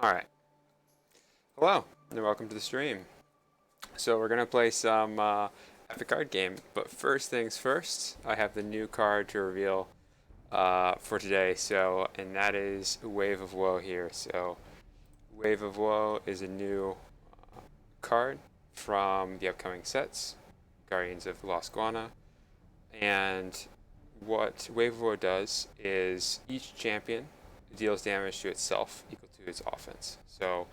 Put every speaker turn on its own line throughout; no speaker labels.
Alright, hello, and welcome to the stream. So we're gonna play some epic card game, but first things first, I have the new card to reveal for today, and that is Wave of Woe here. So Wave of Woe is a new card from the upcoming sets, Guardians of Lost Guana, and what Wave of Woe does is each champion deals damage to itself equal to its offense. So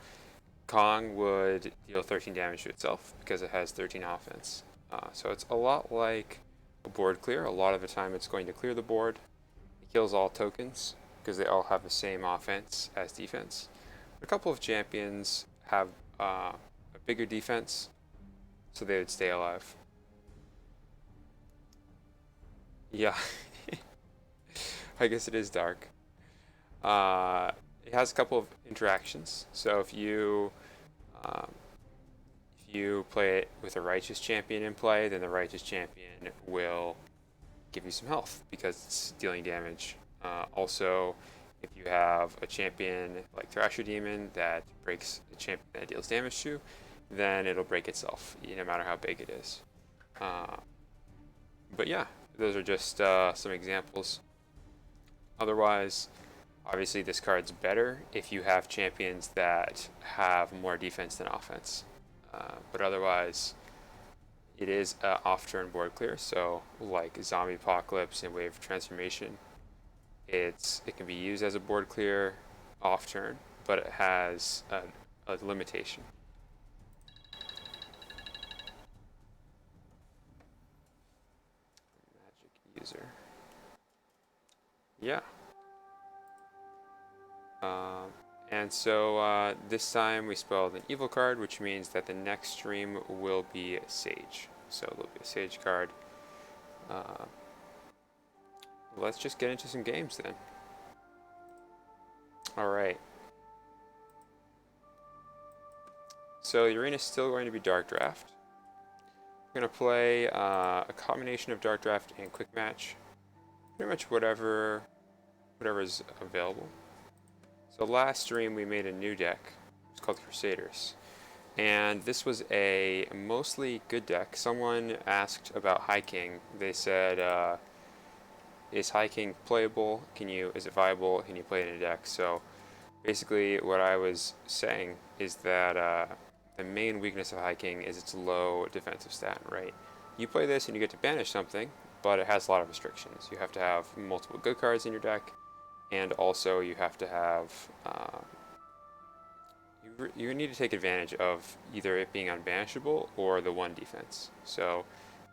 Kong would deal 13 damage to itself because it has 13 offense. So it's a lot like a board clear. A lot of the time it's going to clear the board. It kills all tokens because they all have the same offense as defense. A couple of champions have a bigger defense, so they would stay alive. Yeah, I guess it is dark. It has a couple of interactions. So um, if you play it with a righteous champion in play, then the righteous champion will give you some health because it's dealing damage. Also, if you have a champion like Thrasher Demon that breaks a champion that deals damage to, then it'll break itself, no matter how big it is. Uh, but yeah, those are just some examples. Otherwise, obviously this card's better if you have champions that have more defense than offense. But otherwise, it is off-turn board clear, so like Zombie Apocalypse and Wave Transformation, it can be used as a board clear off-turn, but it has a limitation. Magic user. Yeah. Um, and so this time we spelled an evil card, which means that the next stream will be Sage. So there'll be a Sage card. Uh, let's just get into some games then. Alright. So the arena is still going to be Dark Draft. I'm going to play a combination of Dark Draft and Quick Match. Pretty much whatever is available. So last stream we made a new deck. It's called Crusaders. And this was a mostly good deck. Someone asked about High King. They said, is High King playable? Is it viable? Can you play it in a deck? So basically what I was saying is that the main weakness of High King is its low defensive stat, right? You play this and you get to banish something, but it has a lot of restrictions. You have to have multiple good cards in your deck, and also you have to have you need to take advantage of either it being unbanishable or the one defense. So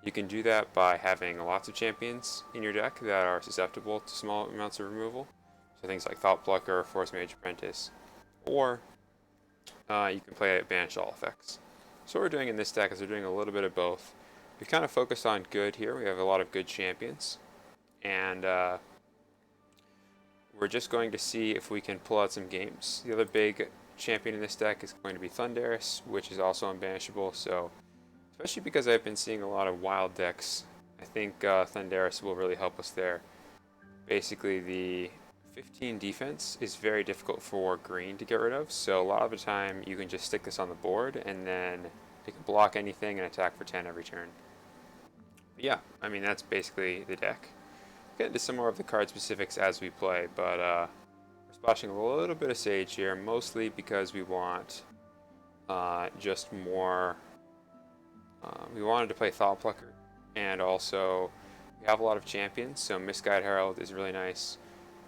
you can do that by having lots of champions in your deck that are susceptible to small amounts of removal. So things like Thought Plucker, Force Mage Apprentice, or you can play banish all effects. So what we're doing in this deck is we're doing a little bit of both. We kind of focused on good here. We have a lot of good champions, and we're just going to see if we can pull out some games. The other big champion in this deck is going to be Thunderous, which is also unbanishable, so especially because I've been seeing a lot of wild decks, I think Thunderous will really help us there. Basically, the 15 defense is very difficult for green to get rid of, so a lot of the time you can just stick this on the board and then it can block anything and attack for 10 every turn. But yeah, I mean that's basically the deck. Get into some more of the card specifics as we play, but we're splashing a little bit of Sage here, mostly because we want just more. We wanted to play Thought Plucker, and also we have a lot of champions, so Misguided Herald is really nice,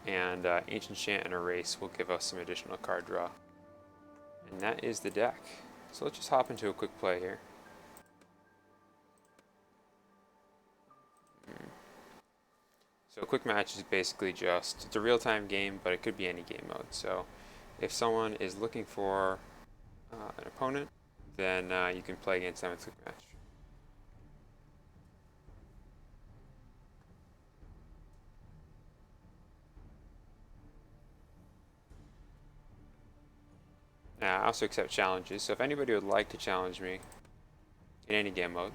and Ancient Chant and Erase will give us some additional card draw. And that is the deck. So let's just hop into a quick play here. So a quick match is basically it's a real-time game, but it could be any game mode. So if someone is looking for an opponent, then you can play against them in a quick match. Now, I also accept challenges, so if anybody would like to challenge me in any game mode,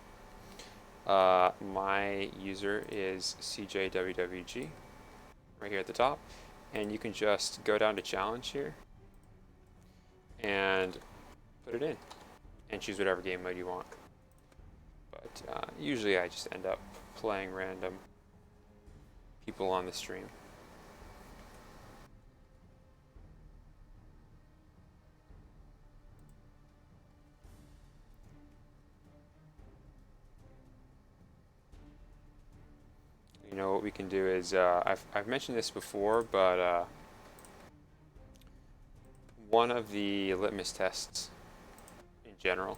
my user is CJWWG, right here at the top, and you can just go down to challenge here, and put it in, and choose whatever game mode you want. But usually I just end up playing random people on the stream. You know what we can do is, I've mentioned this before, but one of the litmus tests in general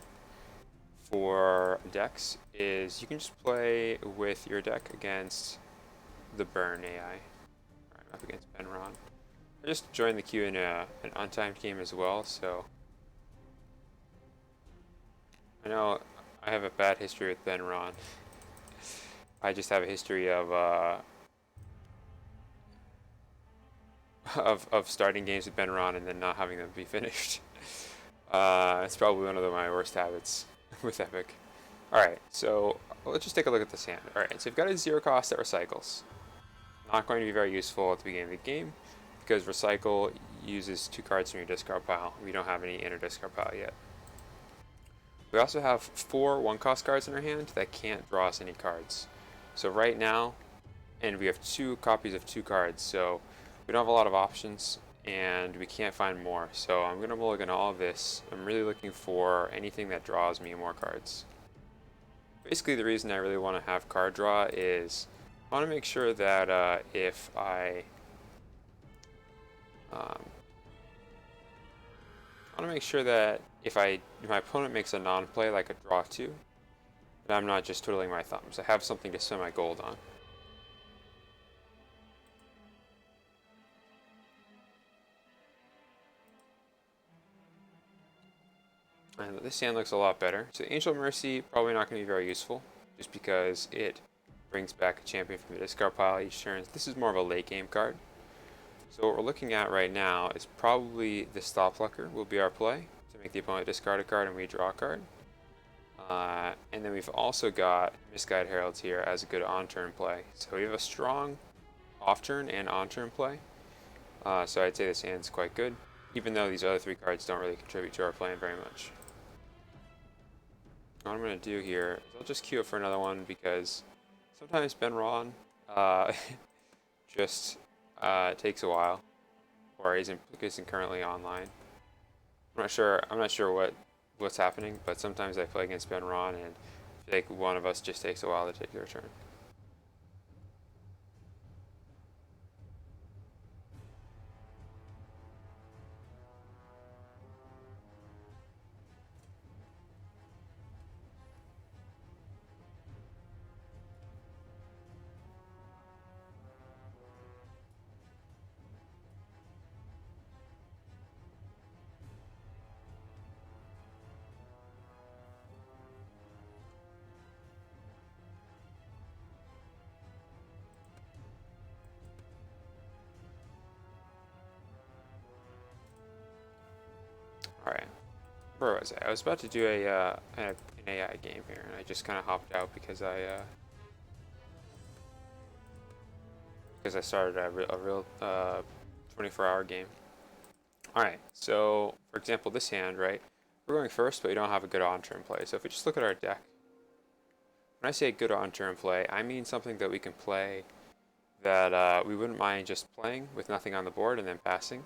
for decks is you can just play with your deck against the Burn AI. I'm up against Benron. I just joined the queue in an untimed game as well, so I know I have a bad history with Benron. I just have a history of starting games with Benron and then not having them be finished. It's probably one of my worst habits with Epic. Alright, so let's just take a look at this hand. Alright, so we've got a 0 cost that recycles. Not going to be very useful at the beginning of the game because recycle uses 2 cards from your discard pile. We don't have any in our discard pile yet. We also have 4 1-cost cards in our hand that can't draw us any cards. So right now, and we have 2 copies of 2 cards, so we don't have a lot of options, and we can't find more. So I'm going to mulligan all of this. I'm really looking for anything that draws me more cards. Basically, the reason I really want to have card draw is I want to make sure that if I want to make sure that if my opponent makes a non-play like a draw 2, that I'm not just twiddling my thumbs. I have something to spend my gold on. And this hand looks a lot better. So Angel Mercy, probably not going to be very useful, just because it brings back a champion from the discard pile each turn. This is more of a late game card. So what we're looking at right now is probably the Stop Plucker will be our play to make the opponent discard a card and we draw a card. And then we've also got Misguided Heralds here as a good on-turn play. So we have a strong off-turn and on-turn play. So I'd say this hand's quite good, even though these other 3 cards don't really contribute to our playing very much. What I'm going to do here is I'll just queue up for another one because sometimes Benron just takes a while, or isn't currently online. I'm not sure what's happening, but sometimes I play against Benron and I feel like one of us just takes a while to take their turn. Alright, where was I? I was about to do an AI game here, and I just kind of hopped out because I started a real 24-hour game. Alright, so for example, this hand, right? We're going first, but we don't have a good on-turn play. So if we just look at our deck, when I say good on-turn play, I mean something that we can play that we wouldn't mind just playing with nothing on the board and then passing.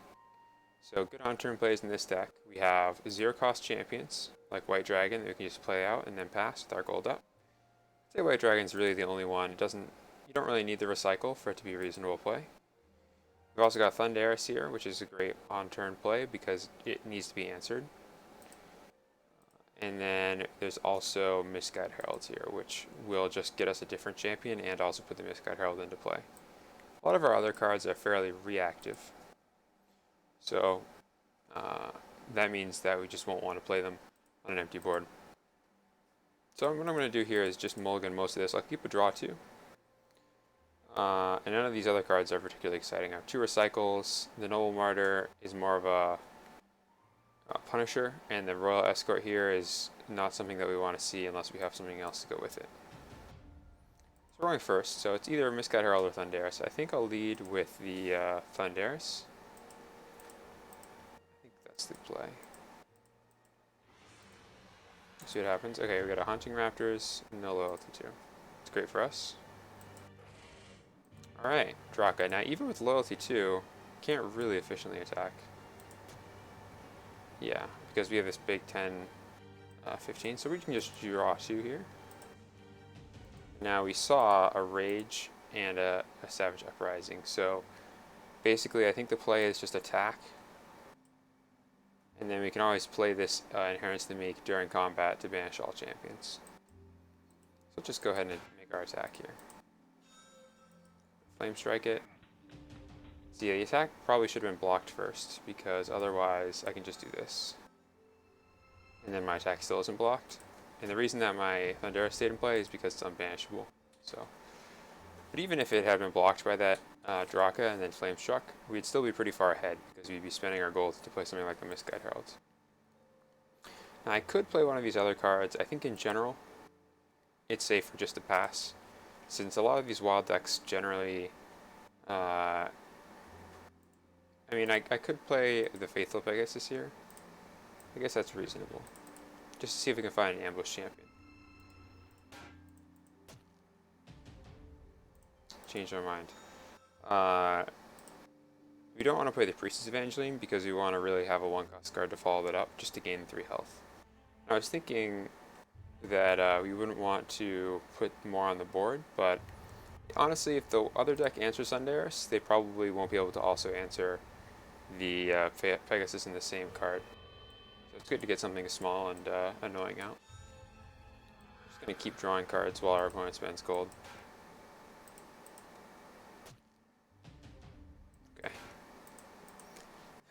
So good on-turn plays in this deck. We have 0-cost champions, like White Dragon, that we can just play out and then pass with our gold up. I'd say White Dragon's really the only one. You don't really need the recycle for it to be a reasonable play. We've also got Thunderous here, which is a great on-turn play because it needs to be answered. And then there's also Misguided Heralds here, which will just get us a different champion and also put the Misguided Herald into play. A lot of our other cards are fairly reactive. So that means that we just won't want to play them on an empty board. So what I'm going to do here is just mulligan most of this. I'll keep a draw too. And none of these other cards are particularly exciting. I have 2 recycles. The Noble Martyr is more of a Punisher, and the Royal Escort here is not something that we want to see unless we have something else to go with it. So we're going first, so it's either Misguided Herald or Thunderous. I think I'll lead with the Thunderous. I think that's the play. See what happens. Okay, we got a Hunting Raptors, no loyalty 2. It's great for us. Alright, Draka. Now, even with loyalty 2, can't really efficiently attack. Yeah, because we have this big 10, 15, so we can just draw 2 here. Now, we saw a Rage and a Savage Uprising, so basically I think the play is just attack. And then we can always play this Inherence the Meek during combat to banish all champions. So let's just go ahead and make our attack here. Flame Strike it. See, the attack probably should have been blocked first, because otherwise I can just do this. And then my attack still isn't blocked. And the reason that my Thundera stayed in play is because it's unbanishable. So, but even if it had been blocked by that Draka and then Flame Struck, we'd still be pretty far ahead, because we'd be spending our gold to play something like the Misguide Herald. Now I could play one of these other cards. I think in general, it's safer just to pass, since a lot of these wild decks generally, I mean, I could play the Faithful Pegasus here. I guess that's reasonable. Just to see if we can find an ambush champion. Changed our mind. We don't want to play the Priestess Evangeline because we want to really have a 1-cost card to follow that up, just to gain 3 health. I was thinking that we wouldn't want to put more on the board, but honestly, if the other deck answers Sundaris, they probably won't be able to also answer the Pegasus in the same card. So it's good to get something small and annoying out. Just going to keep drawing cards while our opponent spends gold. Okay.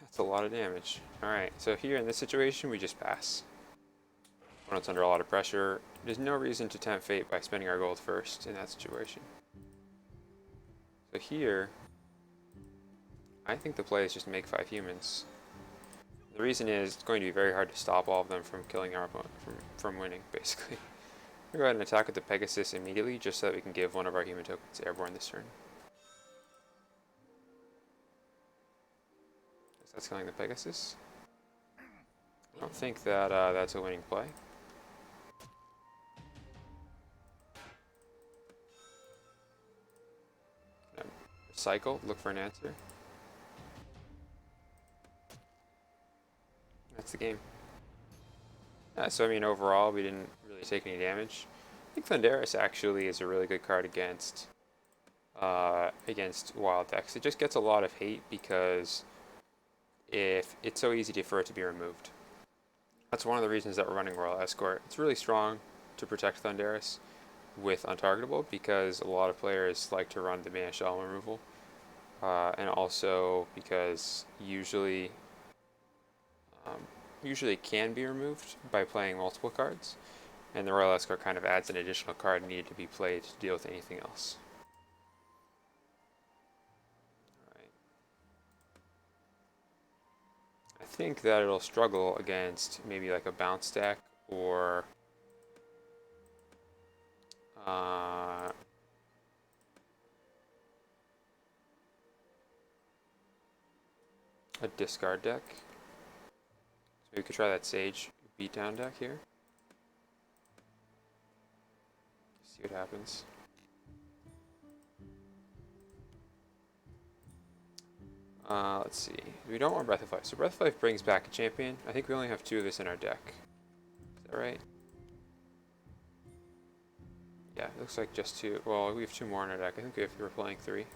That's a lot of damage. Alright, so here in this situation, we just pass. Opponent's under a lot of pressure. There's no reason to tempt fate by spending our gold first in that situation. So here, I think the play is just make 5 humans. The reason is it's going to be very hard to stop all of them from killing our opponent, from winning, basically. We're going to go ahead and attack with the Pegasus immediately, just so that we can give one of our human tokens airborne this turn. So that's killing the Pegasus. I don't think that that's a winning play. Cycle, look for an answer. That's the game. So I mean, overall, we didn't really take any damage. I think Thundaris actually is a really good card against wild decks. It just gets a lot of hate because if it's so easy for it to be removed. That's one of the reasons that we're running Royal Escort. It's really strong to protect Thundaris with Untargetable because a lot of players like to run the Banish Element removal. And also because usually it can be removed by playing multiple cards, and the Royal Escort kind of adds an additional card needed to be played to deal with anything else. Alright. I think that it'll struggle against maybe like a bounce deck or a discard deck. So we could try that Sage beatdown deck here. See what happens. Let's see. We don't want Breath of Life. So Breath of Life brings back a champion. I think we only have 2 of this in our deck. Is that right? Yeah, it looks like just 2. Well, we have 2 more in our deck. I think we're playing 3.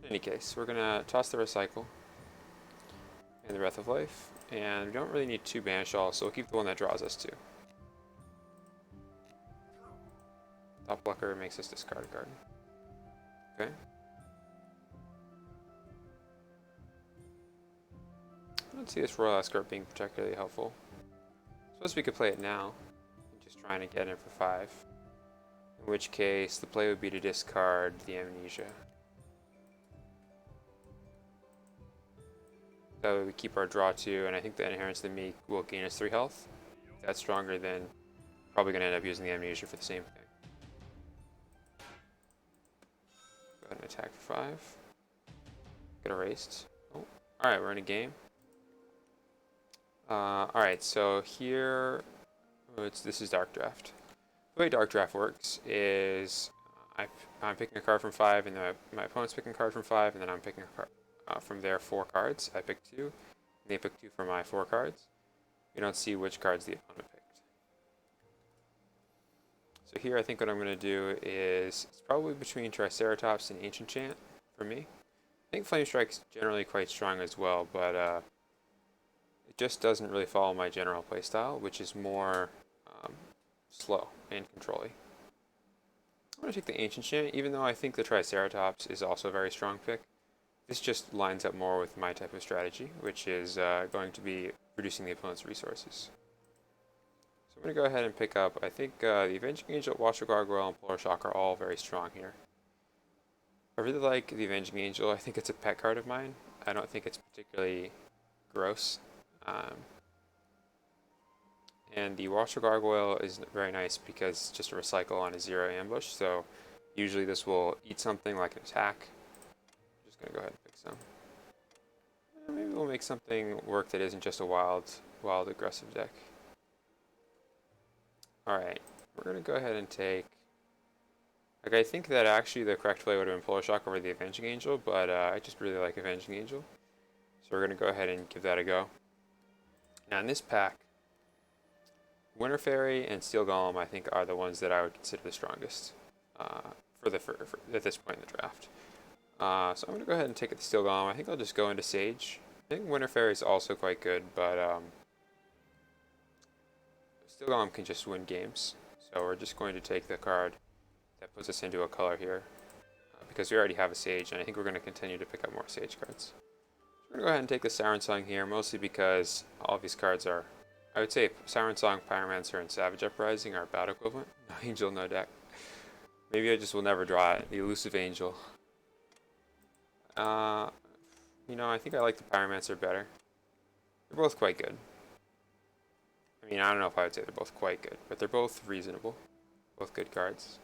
In any case, we're going to toss the Recycle and the Breath of Life, and we don't really need 2 Banish All, so we'll keep the one that draws us 2. Top Blocker makes us discard a card. Okay. I don't see this Royal Escort being particularly helpful. I suppose we could play it now, just trying to get in for 5. In which case, the play would be to discard the Amnesia. That way we keep our draw 2, and I think the Inherence the Meek will gain us 3 health. If that's stronger, then probably going to end up using the Amnesia for the same thing. Go ahead and attack for 5. Get erased. Oh, alright, we're in a game. Alright, so here, this is Dark Draft. The way Dark Draft works is I'm picking a card from 5, and then my opponent's picking a card from 5, and then I'm picking a card from their 4 cards. I pick 2, and they pick 2 from my 4 cards. We don't see which cards the opponent picked. So here I think what I'm going to do is, it's probably between Triceratops and Ancient Chant for me. I think Flame Strike's generally quite strong as well, but it just doesn't really follow my general playstyle, which is more slow and control-y. I'm going to take the Ancient Chant, even though I think the Triceratops is also a very strong pick. This just lines up more with my type of strategy, which is going to be reducing the opponent's resources. So I'm going to go ahead and pick up, I think the Avenging Angel, Watcher Gargoyle, and Polar Shock are all very strong here. I really like the Avenging Angel. I think it's a pet card of mine. I don't think it's particularly gross. And the Watcher Gargoyle is very nice because it's just a recycle on a 0 ambush, so usually this will eat something like an attack. I'm just going to go ahead and pick some. Maybe we'll make something work that isn't just a wild aggressive deck. Alright, we're going to go ahead and take... I think that actually the correct play would have been Polar Shock over the Avenging Angel, but I just really like Avenging Angel. So we're going to go ahead and give that a go. Now in this pack, Winter Fairy and Steel Golem I think are the ones that I would consider the strongest for at this point in the draft. So I'm going to go ahead and take the Steel Golem. I think I'll just go into Sage. I think Winter Fairy is also quite good, but Steel Golem can just win games. So we're just going to take the card that puts us into a color here, because we already have a Sage, and I think we're going to continue to pick up more Sage cards. So we're going to go ahead and take the Siren Song here, mostly because all of these cards are, I would say Siren Song, Pyromancer, and Savage Uprising are battle equivalent. No Angel, no deck. Maybe I just will never draw it. The Elusive Angel. You know, I think I like the Pyromancer better. They're both quite good. I mean, I don't know if I would say they're both quite good, but they're both reasonable. Both good cards.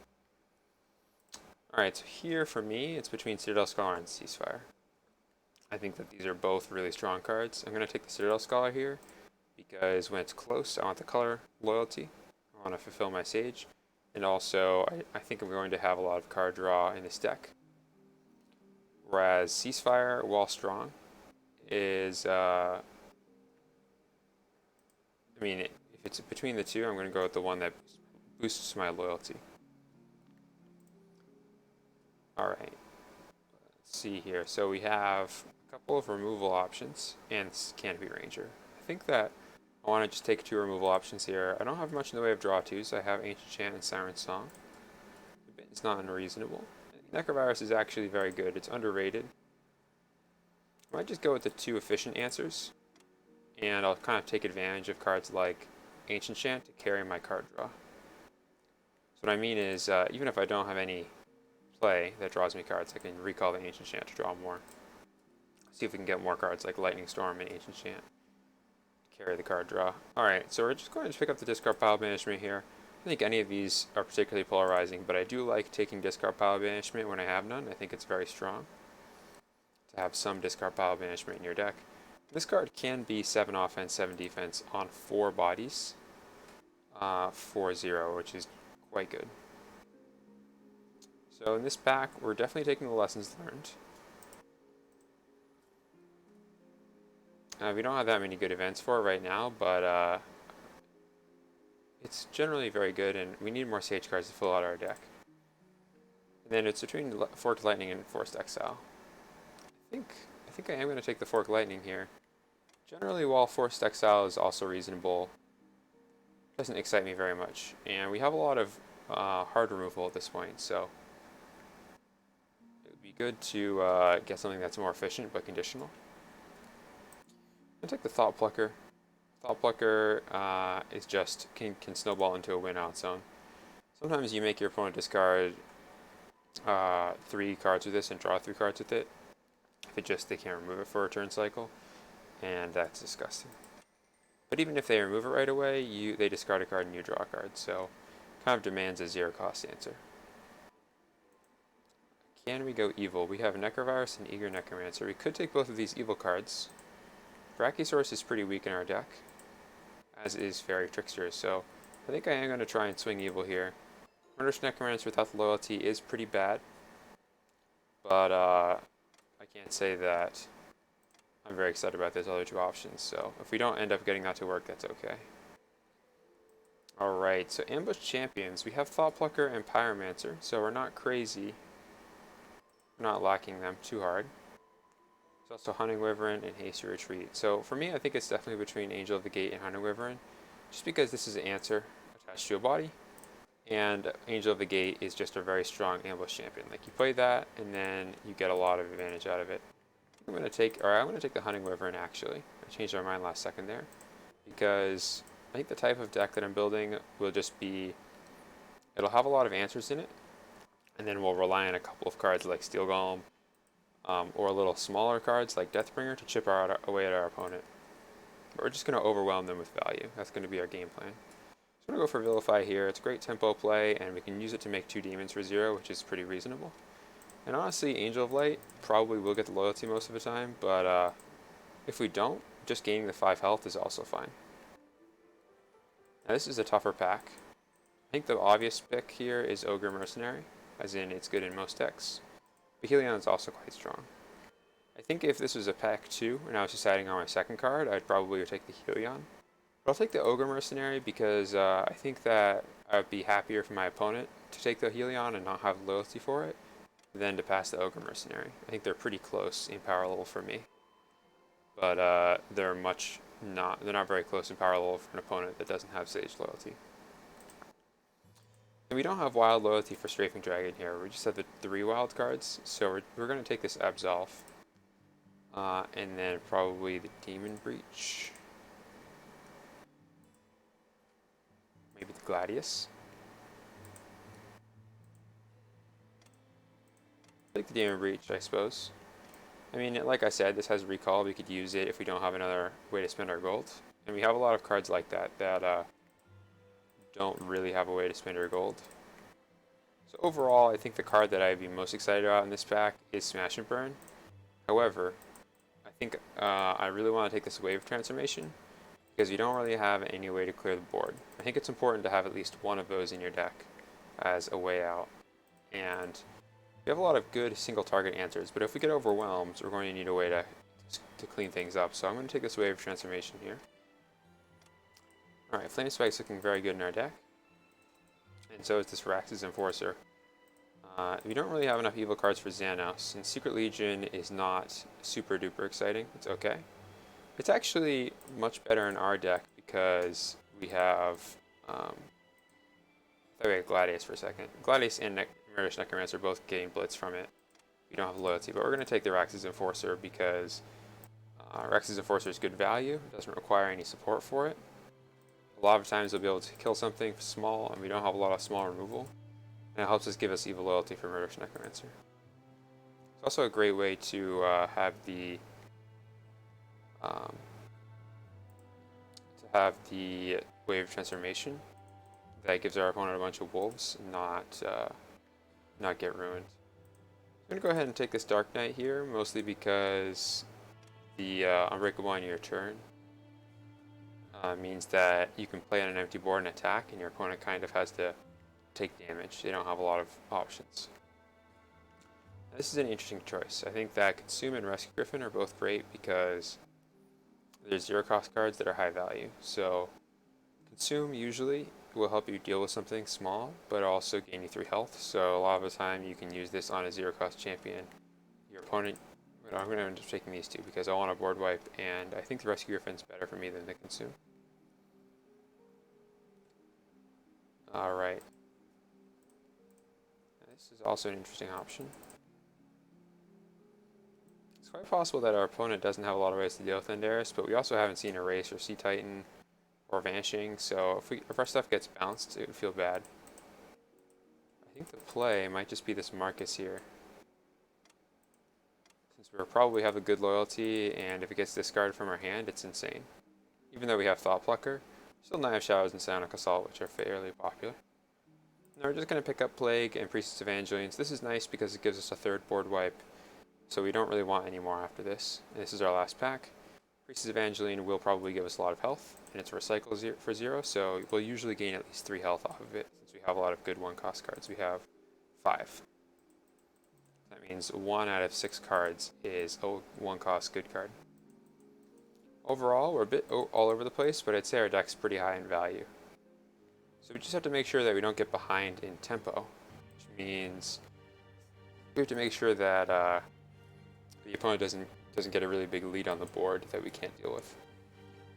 Alright, so here for me, it's between Citadel Scholar and Ceasefire. I think that these are both really strong cards. I'm going to take the Citadel Scholar here, because when it's close, I want the color loyalty. I want to fulfill my Sage. And also, I think I'm going to have a lot of card draw in this deck. Whereas Ceasefire, while strong, is... I mean, if it's between the two, I'm going to go with the one that boosts my loyalty. Alright, let's see here. So we have a couple of removal options and Canopy Ranger. I think that I want to just take 2 removal options here. I don't have much in the way of draw twos. I have Ancient Chant and Siren Song. It's not unreasonable. Necrovirus is actually very good. It's underrated. I might just go with the 2 efficient answers, and I'll kind of take advantage of cards like Ancient Chant to carry my card draw. So what I mean is, even if I don't have any play that draws me cards, I can recall the Ancient Chant to draw more. See if we can get more cards like Lightning Storm and Ancient Chant to carry the card draw. Alright, so we're just going to pick up the discard pile banishment here. I think any of these are particularly polarizing, but I do like taking discard pile banishment when I have none. I think it's very strong to have some discard pile banishment in your deck. This card can be 7 offense, 7 defense on 4 bodies for 0, which is quite good. So in this pack, we're definitely taking the lessons learned. We don't have that many good events for it right now, but it's generally very good, and we need more Sage cards to fill out our deck. And then it's between Forked Lightning and Forced Exile. I think I am going to take the Forked Lightning here. Generally, while Forced Exile is also reasonable, it doesn't excite me very much. And we have a lot of hard removal at this point, so it would be good to get something that's more efficient but conditional. I'm going to take the Thought Plucker. Thought Plucker is just can snowball into a win on its own. Sometimes you make your opponent discard 3 cards with this and draw 3 cards with it. If they can't remove it for a turn cycle, and that's disgusting. But even if they remove it right away, they discard a card and you draw a card, so kind of demands a 0 cost answer. Can we go evil? We have Necrovirus and Eager Necromancer. We could take both of these evil cards. Brachiosaurus is pretty weak in our deck. as is Fairy Trickster, so I think I am going to try and swing evil here. Murderous Necromancer without the loyalty is pretty bad, but I can't say that I'm very excited about those other two options, so if we don't end up getting that to work, that's okay. Alright, so Ambush Champions. We have Thought Plucker and Pyromancer, so we're not crazy. We're not lacking them too hard. There's also Hunting Wyvern and Hasty Retreat. So for me, I think it's definitely between Angel of the Gate and Hunting Wyvern, just because this is an answer attached to a body, and Angel of the Gate is just a very strong ambush champion. Like, you play that, and then you get a lot of advantage out of it. I'm going to take the Hunting Wyvern, actually. I changed my mind last second there, because I think the type of deck that I'm building will just be, it'll have a lot of answers in it, and then we'll rely on a couple of cards like Steel Golem, or a little smaller cards like Deathbringer to chip away at our opponent. But we're just going to overwhelm them with value. That's going to be our game plan. So I'm going to go for Vilify here. It's a great tempo play, and we can use it to make 2 demons for 0, which is pretty reasonable. And honestly, Angel of Light probably will get the loyalty most of the time, but if we don't, just gaining the 5 health is also fine. Now this is a tougher pack. I think the obvious pick here is Ogre Mercenary, as in it's good in most decks. But Helion is also quite strong. I think if this was a pack 2, and I was deciding on my second card, I'd probably take the Helion. But I'll take the Ogre Mercenary because I think that I would be happier for my opponent to take the Helion and not have loyalty for it than to pass the Ogre Mercenary. I think they're pretty close in power level for me. But they're not very close in power level for an opponent that doesn't have Sage loyalty. And we don't have wild loyalty for Strafing Dragon here. We just have the 3 wild cards, so we're going to take this Absolve. And then probably the Demon Breach. Maybe the Gladius. Take the Demon Breach, I suppose. I mean, like I said, this has recall. We could use it if we don't have another way to spend our gold. And we have a lot of cards like that don't really have a way to spend our gold. So overall, I think the card that I'd be most excited about in this pack is Smash and Burn. However, I think I really want to take this Wave Transformation because you don't really have any way to clear the board. I think it's important to have at least one of those in your deck as a way out. And we have a lot of good single target answers, but if we get overwhelmed, we're going to need a way to clean things up. So I'm going to take this Wave Transformation here. Alright, Flame Spike's looking very good in our deck. And so is this Rax's Enforcer. We don't really have enough evil cards for Xanos, and Secret Legion is not super duper exciting. It's okay. It's actually much better in our deck because we have I thought we had Gladius for a second. Gladius and Murderous Necromancer both gain Blitz from it. We don't have loyalty, but we're going to take the Rax's Enforcer because Rax's Enforcer is good value. It doesn't require any support for it. A lot of times we'll be able to kill something small, and we don't have a lot of small removal. And it helps us give us evil loyalty for Murderous Necromancer. It's also a great way to have the Wave Transformation that gives our opponent a bunch of wolves, and not get ruined. I'm gonna go ahead and take this Dark Knight here, mostly because the Unbreakable on your turn means that you can play on an empty board and attack, and your opponent kind of has to take damage. They don't have a lot of options. Now, this is an interesting choice. I think that Consume and Rescue Griffin are both great because there's 0 cost cards that are high value. So Consume usually will help you deal with something small, but also gain you 3 health. So a lot of the time you can use this on a 0 cost champion. Your opponent, but I'm going to end up taking these 2 because I want a board wipe, and I think the Rescue Griffin's better for me than the Consume. Alright. This is also an interesting option. It's quite possible that our opponent doesn't have a lot of ways to deal with Thunderous, but we also haven't seen Erase or Sea Titan or Vanishing, so if our stuff gets bounced, it would feel bad. I think the play might just be this Marcus here. Since we'll probably have a good loyalty, and if it gets discarded from our hand, it's insane. Even though we have Thought Plucker, still Knight of Shadows and Psionic Assault, which are fairly popular. Now we're just going to pick up Plague and Priestess Evangelions. This is nice because it gives us a 3rd board wipe, so we don't really want any more after this. And this is our last pack. Priestess Evangeline will probably give us a lot of health. and it's recycle for 0, so we'll usually gain at least 3 health off of it. Since we have a lot of good 1-cost cards, we have 5. That means 1 out of 6 cards is a 1-cost good card. Overall, we're a bit all over the place, but I'd say our deck's pretty high in value. So we just have to make sure that we don't get behind in tempo, which means we have to make sure that the opponent doesn't get a really big lead on the board that we can't deal with.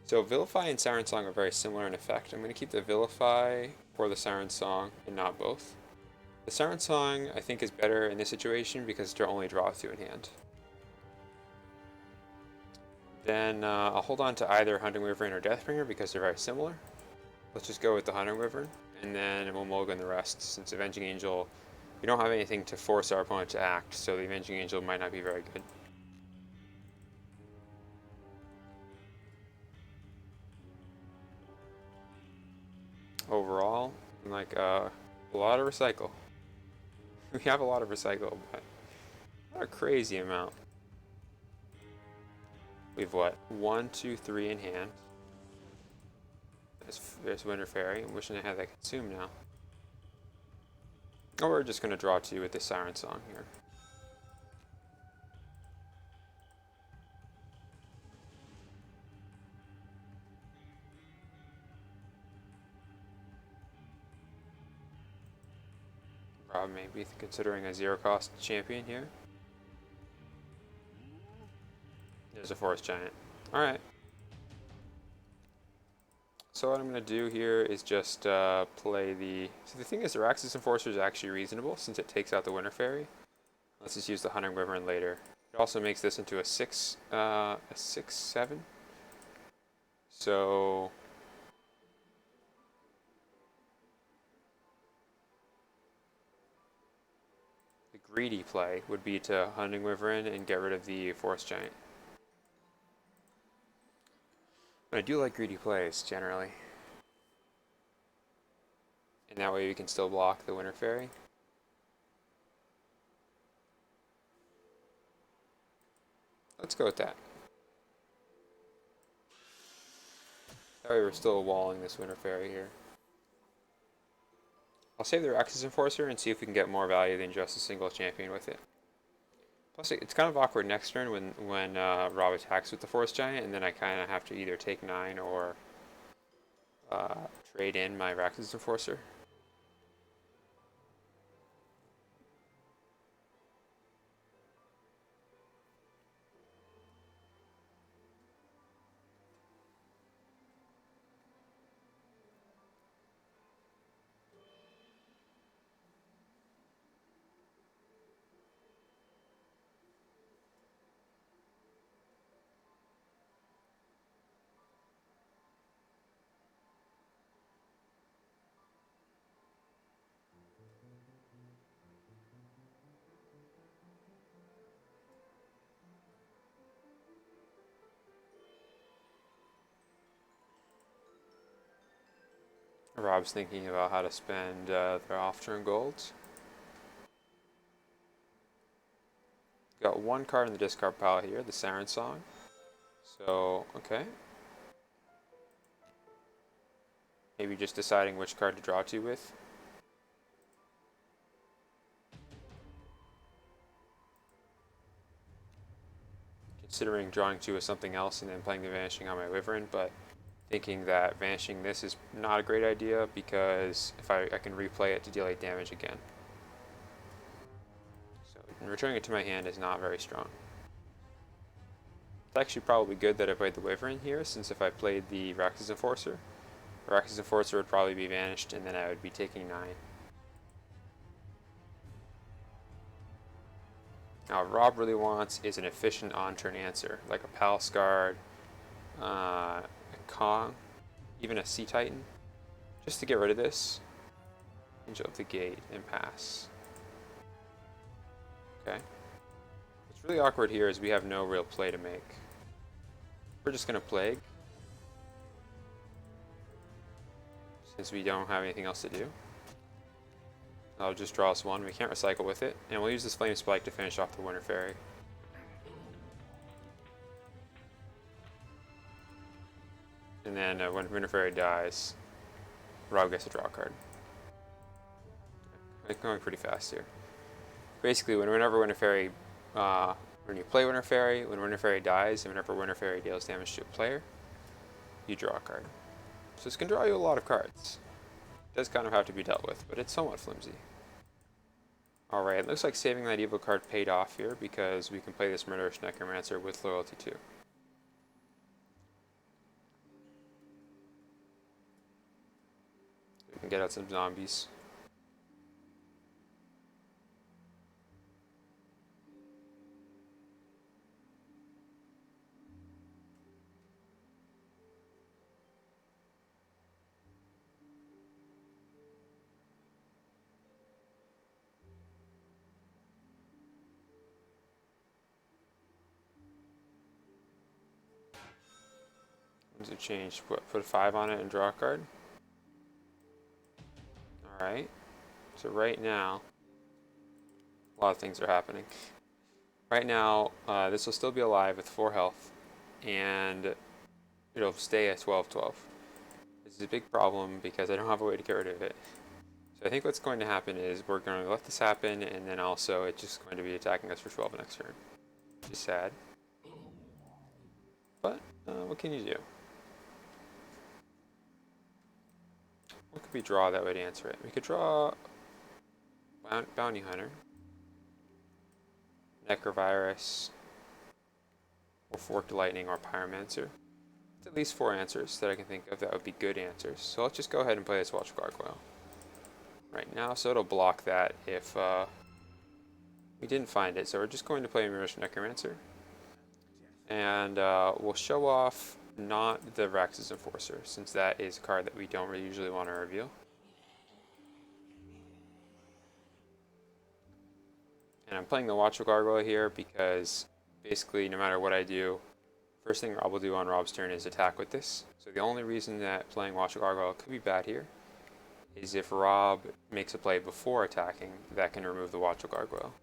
So Vilify and Siren Song are very similar in effect. I'm going to keep the Vilify or the Siren Song and not both. The Siren Song I think is better in this situation because it'll only draw 2 in hand. Then I'll hold on to either Hunting Wyvern or Deathbringer because they're very similar. Let's just go with the Hunting Wyvern, and then we'll mulligan the rest, since Avenging Angel, we don't have anything to force our opponent to act, so the Avenging Angel might not be very good. Overall, like a lot of recycle. We have a lot of recycle, but not a crazy amount. We've what? 1, 2, 3 in hand. There's Winter Fairy. I'm wishing I had that consumed now. Or we're just going to draw 2 with this Siren Song here. Rob may be considering a 0-cost champion here. There's a Forest Giant. Alright. So what I'm going to do here is just play the... So the thing is, the Raxus Enforcer is actually reasonable since it takes out the Winter Fairy. Let's just use the Hunting Wyvern later. It also makes this into a 6/7. So... the greedy play would be to Hunting Wyvern and get rid of the Forest Giant. But I do like greedy plays, generally. And that way we can still block the Winter Fairy. Let's go with that. That way we're still walling this Winter Fairy here. I'll save the Raxus Enforcer and see if we can get more value than just a single champion with it. Plus, it's kind of awkward next turn when Rob attacks with the Forest Giant, and then I kind of have to either take 9 or trade in my Raxus Enforcer. Rob's thinking about how to spend their off-turn golds. Got 1 card in the discard pile here, the Siren Song. So, okay. Maybe just deciding which card to draw 2 with. Considering drawing 2 with something else and then playing the Vanishing on my Wyvern, but thinking that vanishing this is not a great idea because if I can replay it to deal 8 damage again. So returning it to my hand is not very strong. It's actually probably good that I played the Wyvern here, since if I played the Raxus Enforcer, Raxus Enforcer would probably be vanished and then I would be taking 9. Now what Rob really wants is an efficient on-turn answer, like a Palace Guard, Kong, even a Sea Titan, just to get rid of this. Angel of the Gate and pass. Okay. What's really awkward here is we have no real play to make. We're just going to Plague, since we don't have anything else to do. I'll just draw us 1. We can't recycle with it, and we'll use this Flame Spike to finish off the Winter Fairy. And and then when Winter Fairy dies, Rob gets a draw card. I'm going pretty fast here. Basically, whenever Winter Fairy, when you play Winter Fairy, when Winter Fairy dies, and whenever Winter Fairy deals damage to a player, you draw a card. So this can draw you a lot of cards. It does kind of have to be dealt with, but it's somewhat flimsy. Alright, it looks like saving that evil card paid off here because we can play this Murderous Necromancer with Loyalty too. We can get out some zombies. What does it change? Put a 5 on it and draw a card? Alright. So right now, a lot of things are happening. Right now, this will still be alive with 4 health, and it'll stay at 12-12. This is a big problem because I don't have a way to get rid of it. So I think what's going to happen is we're going to let this happen, and then also it's just going to be attacking us for 12 next turn. Which is sad. But, what can you do? What could we draw that would answer it? We could draw Bounty Hunter, Necrovirus, or Forked Lightning, or Pyromancer. It's at least 4 answers that I can think of that would be good answers. So let's just go ahead and play this Watch Gargoyle right now. So it'll block that if we didn't find it. So we're just going to play Murderous Necromancer. And we'll show off not the Rax's Enforcer, since that is a card that we don't really usually want to reveal. And I'm playing the Watchful Gargoyle here because basically no matter what I do, first thing Rob will do on Rob's turn is attack with this. So the only reason that playing Watchful Gargoyle could be bad here is if Rob makes a play before attacking that can remove the Watchful Gargoyle.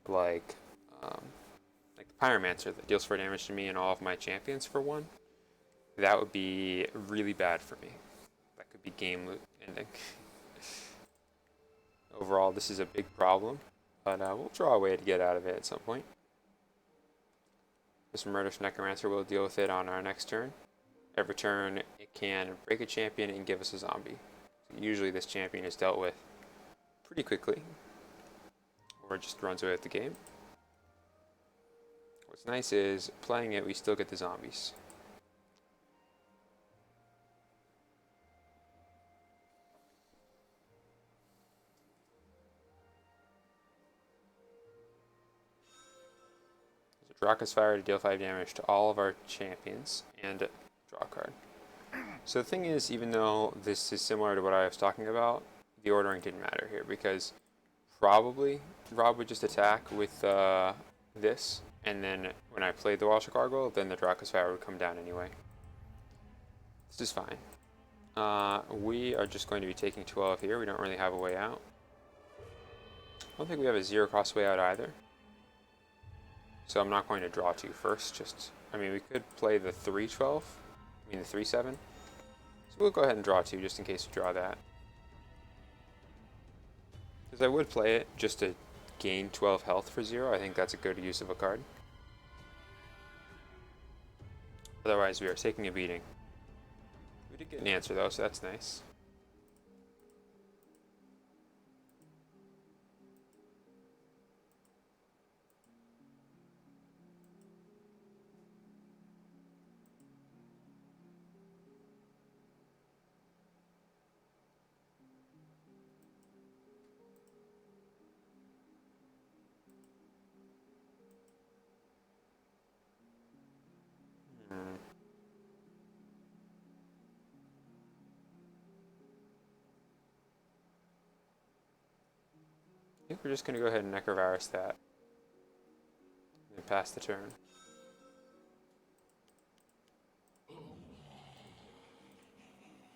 Like the Pyromancer that deals 4 damage to me and all of my champions for 1. That would be really bad for me. That could be game ending. Overall, this is a big problem, but we'll draw a way to get out of it at some point. This Murderous Necromancer will deal with it on our next turn. Every turn, it can break a champion and give us a zombie. So usually this champion is dealt with pretty quickly, or it just runs away with the game. What's nice is, playing it, we still get the zombies. Draka's Fire to deal 5 damage to all of our champions, and draw a card. So the thing is, even though this is similar to what I was talking about, the ordering didn't matter here, because probably Rob would just attack with this, and then when I played the Watchful Gargoyle, then the Draka's Fire would come down anyway. This is fine. We are just going to be taking 12 here. We don't really have a way out. I don't think we have a 0-cost way out either. So I'm not going to draw 2 first. I mean, we could play the 3-12. I mean, the 3-7. So we'll go ahead and draw 2 just in case we draw that. Because I would play it just to gain 12 health for 0. I think that's a good use of a card. Otherwise, we are taking a beating. We did get an answer though, so that's nice. I think we're just going to go ahead and Necrovirus that. And pass the turn.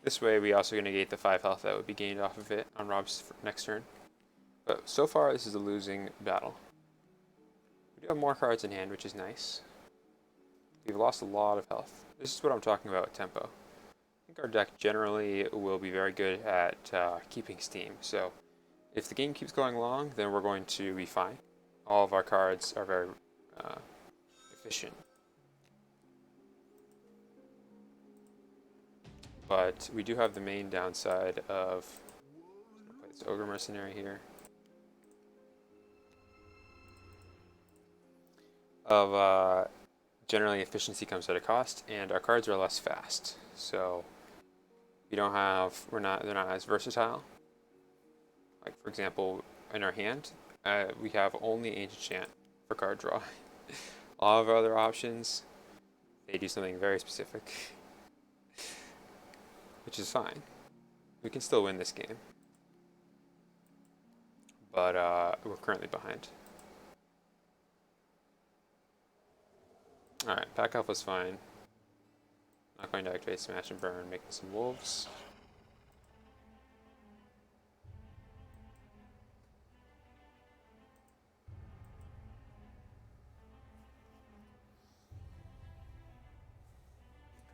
This way we also negate the 5 health that would be gained off of it on Rob's next turn. But so far this is a losing battle. We do have more cards in hand, which is nice. we've lost a lot of health. This is what I'm talking about with tempo. I think our deck generally will be very good at keeping steam. So if the game keeps going long, then we're going to be fine. All of our cards are very efficient. But we do have the main downside of, play this Ogre Mercenary here, of generally efficiency comes at a cost, and our cards are less fast. So we don't have, they're not as versatile. Like for example, in our hand, we have only Ancient Chant for card draw. All of our other options, they do something very specific, which is fine. We can still win this game, but we're currently behind. Alright, pack health was fine. Not going to activate Smash and Burn, making some wolves.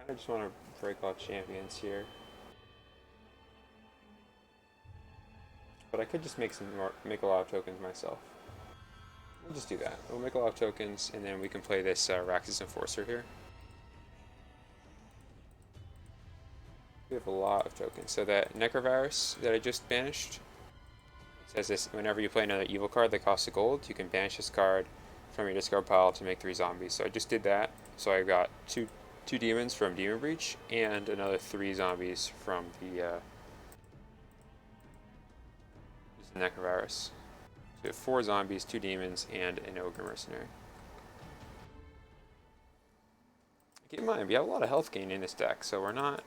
I just want to break all champions here. But I could just make a lot of tokens myself. We'll just do that. We'll make a lot of tokens, and then we can play this Rax's Enforcer here. We have a lot of tokens. So that Necrovirus that I just banished says this: whenever you play another evil card that costs a gold, you can banish this card from your discard pile to make 3 zombies. So I just did that. So I got two demons from Demon Breach and another 3 zombies from the Necrovirus. So we have 4 zombies, 2 demons, and an Ogre Mercenary. Keep in mind, we have a lot of health gain in this deck, so we're not...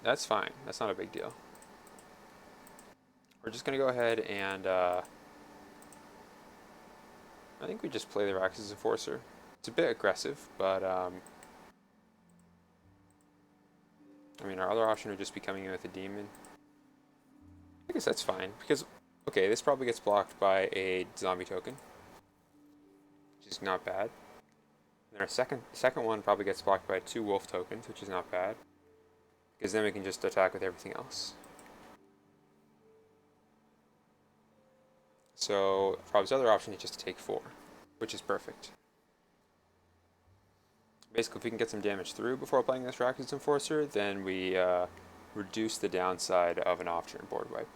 That's fine. That's not a big deal. We're just going to go ahead and... I think we just play the Rax's Enforcer. It's a bit aggressive, but... I mean, our other option would just be coming in with a demon. I guess that's fine, because... Okay, this probably gets blocked by a zombie token, which is not bad. And our second one probably gets blocked by 2 wolf tokens, which is not bad, because then we can just attack with everything else. So Rob's other option is just to take 4, which is perfect. Basically, if we can get some damage through before playing this Rax's Enforcer, then we reduce the downside of an off-turn board wipe.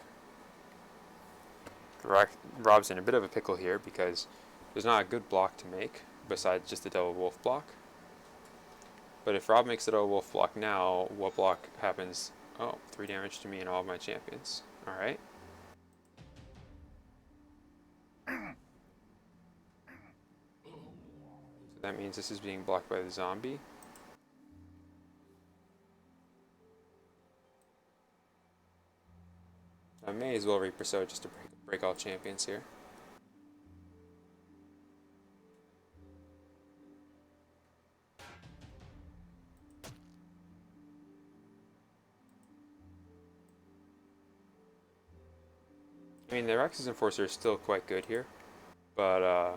Rob's in a bit of a pickle here because there's not a good block to make besides just the double wolf block. But if Rob makes the double wolf block now, what block happens? Oh, 3 damage to me and all of my champions. Alright. So that means this is being blocked by the zombie. I may as well Reaper Soul just to break all champions here. I mean, the Rax's Enforcer is still quite good here, but I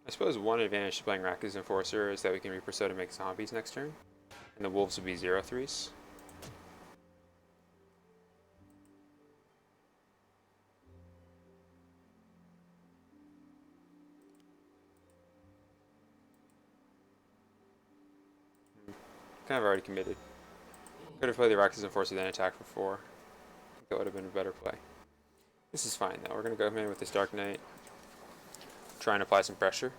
suppose one advantage to playing Rax's Enforcer is that we can Reaper Soul to make zombies next turn, and the wolves will be 0/3s. Kind of already committed. Could have played the Rax's Enforcer then attack for 4. I think that would have been a better play. This is fine though. We're going to go in with this Dark Knight. Try and apply some pressure.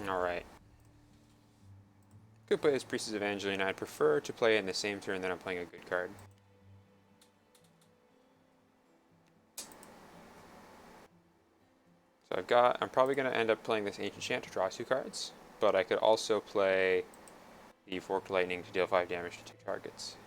Alright. Could play as Priestess Evangeline. I'd prefer to play it in the same turn that I'm playing a good card. So I'm probably going to end up playing this Ancient Chant to draw 2 cards, but I could also play the Forked Lightning to deal 5 damage to 2 targets.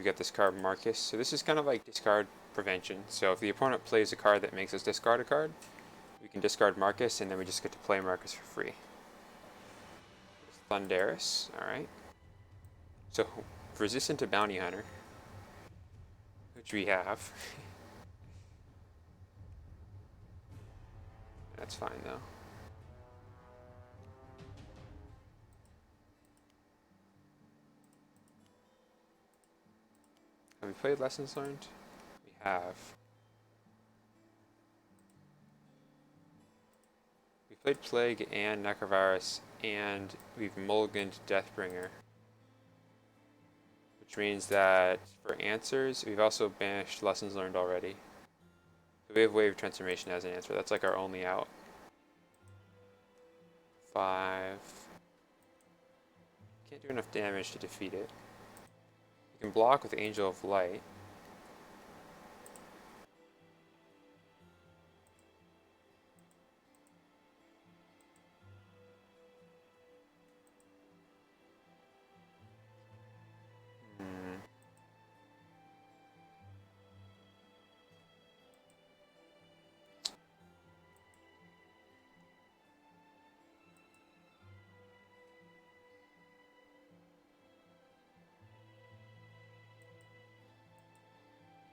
we got this card Marcus. So this is kind of like discard prevention. So if the opponent plays a card that makes us discard a card, we can discard Marcus, and then we just get to play Marcus for free. Thunderous, alright. So, resistant to Bounty Hunter, which we have. That's fine though. Have we played Lessons Learned? We have. We played Plague and Necrovirus, and we've mulliganed Deathbringer. Which means that for answers, we've also banished Lessons Learned already. So we have Wave Transformation as an answer. That's like our only out. 5. Can't do enough damage to defeat it. You can block with Angel of Light.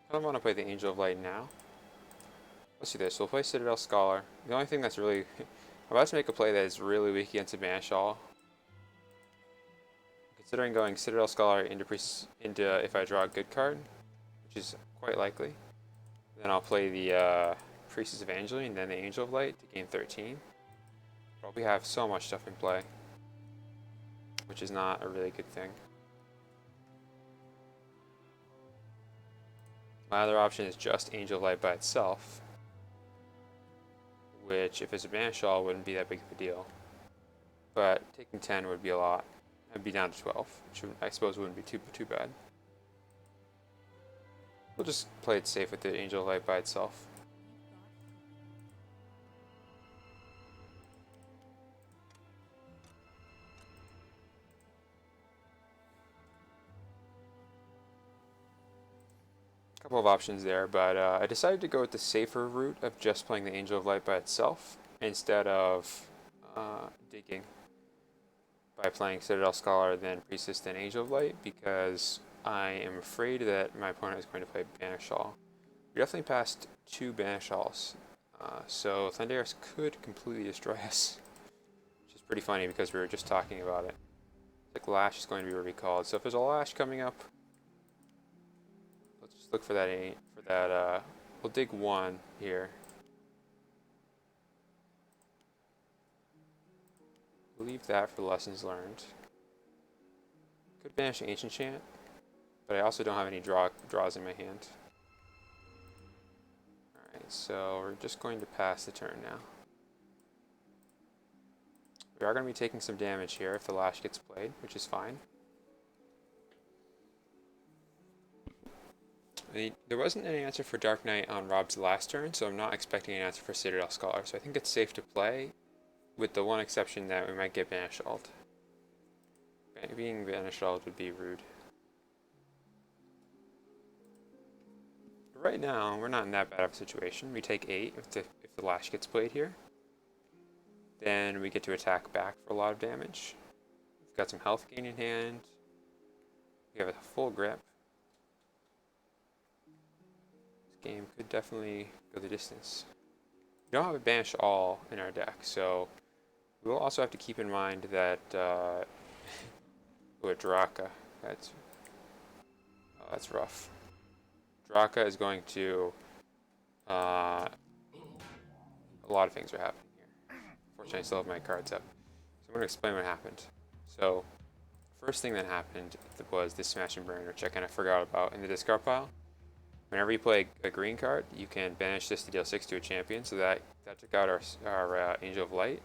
I don't want to play the Angel of Light now. Let's do this. We'll play Citadel Scholar. The only thing that's really... I'm about to make a play that is really weak against a Banish All. Considering going Citadel Scholar into if I draw a good card, which is quite likely. Then I'll play the Priestess of Angeline and then the Angel of Light to gain 13. But we have so much stuff in play, which is not a really good thing. My other option is just Angel of Light by itself, which if it's a Banish All wouldn't be that big of a deal. But taking 10 would be a lot. I'd be down to 12, which I suppose wouldn't be too bad. We'll just play it safe with the Angel of Light by itself. Couple of options there, but I decided to go with the safer route of just playing the Angel of Light by itself instead of digging by playing Citadel Scholar, then Priestess, then Angel of Light, because I am afraid that my opponent is going to play Banish All. We definitely passed 2 Banish Alls, so Thunderous could completely destroy us, which is pretty funny because we were just talking about it. Like Lash is going to be recalled, so if there's a Lash coming up, let's just look for that. We'll dig 1 here. We'll leave that for Lessons Learned. Could banish Ancient Chant, but I also don't have any draws in my hand. Alright, so we're just going to pass the turn now. We are going to be taking some damage here if the Lash gets played, which is fine. There wasn't an answer for Dark Knight on Rob's last turn, so I'm not expecting an answer for Citadel Scholar, so I think it's safe to play, with the one exception that we might get Banish Alt. Being Banish Alt would be rude. Right now, we're not in that bad of a situation. We take 8 if the Lash gets played here. Then we get to attack back for a lot of damage. We've got some health gain in hand. We have a full grip. This game could definitely go the distance. We don't have a Banish All in our deck, so we will also have to keep in mind that Draka. That's rough. Draka is going to a lot of things are happening here. Fortunately, I still have my cards up, so I'm going to explain what happened. So, first thing that happened was this Smash and Burn, which I kind of forgot about in the discard pile. Whenever you play a green card, you can banish this to deal 6 to a champion, so that took out our Angel of Light.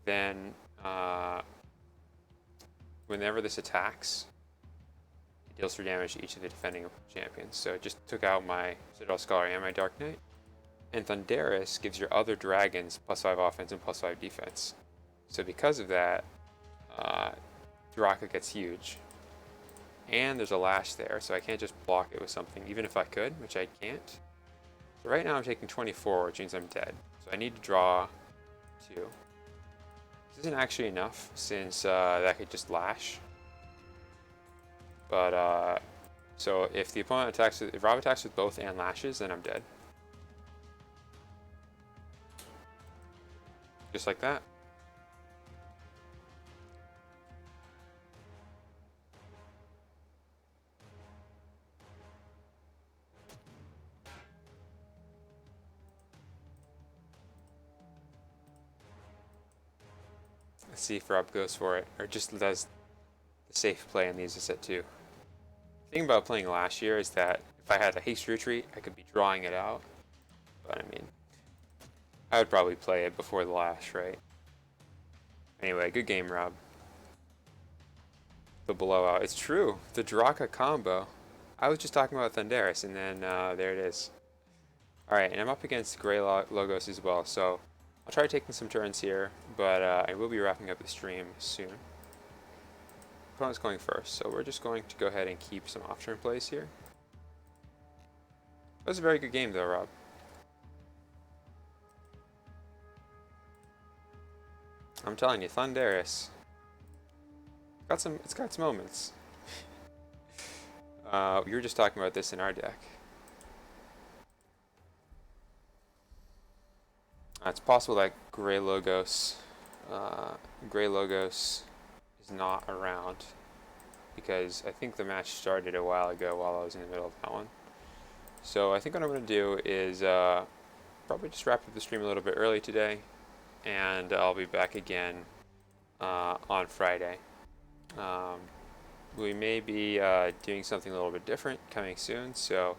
Then, whenever this attacks, it deals 3 damage to each of the defending champions. So it just took out my Citadel Scholar and my Dark Knight. And Thunderous gives your other dragons +5 offense and +5 defense. So because of that, Draka gets huge. and there's a lash there, so I can't just block it with something, even if I could, which I can't. So right now I'm taking 24, which means I'm dead. So I need to draw 2. This isn't actually enough, since that could just lash. But, so if the opponent attacks, if Rob attacks with both and lashes, then I'm dead. Just like that. Let's see if Rob goes for it, or just does the safe play and leaves us at 2. The thing about playing last year is that if I had a haste retreat, I could be drawing it out. But I mean, I would probably play it before the lash, right? Anyway, good game, Rob. The blowout. It's true. The Draka combo. I was just talking about Thunderous, and then there it is. Alright, and I'm up against Grey Logos as well, so I'll try taking some turns here, but I will be wrapping up the stream soon. Opponent's going first, so we're just going to go ahead and keep some off-turn plays here. That was a very good game though, Rob. I'm telling you, Thunderous. It's got some moments. We were just talking about this in our deck. It's possible that Grey Logos is not around, because I think the match started a while ago while I was in the middle of that one. So I think what I'm going to do is probably just wrap up the stream a little bit early today, and I'll be back again on Friday. We may be doing something a little bit different coming soon, so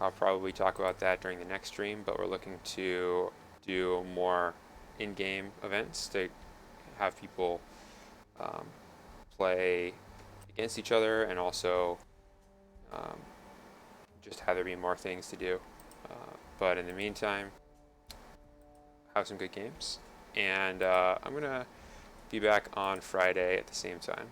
I'll probably talk about that during the next stream, but we're looking to do more in-game events to have people play against each other, and also just have there be more things to do. But in the meantime, have some good games, and I'm going to be back on Friday at the same time.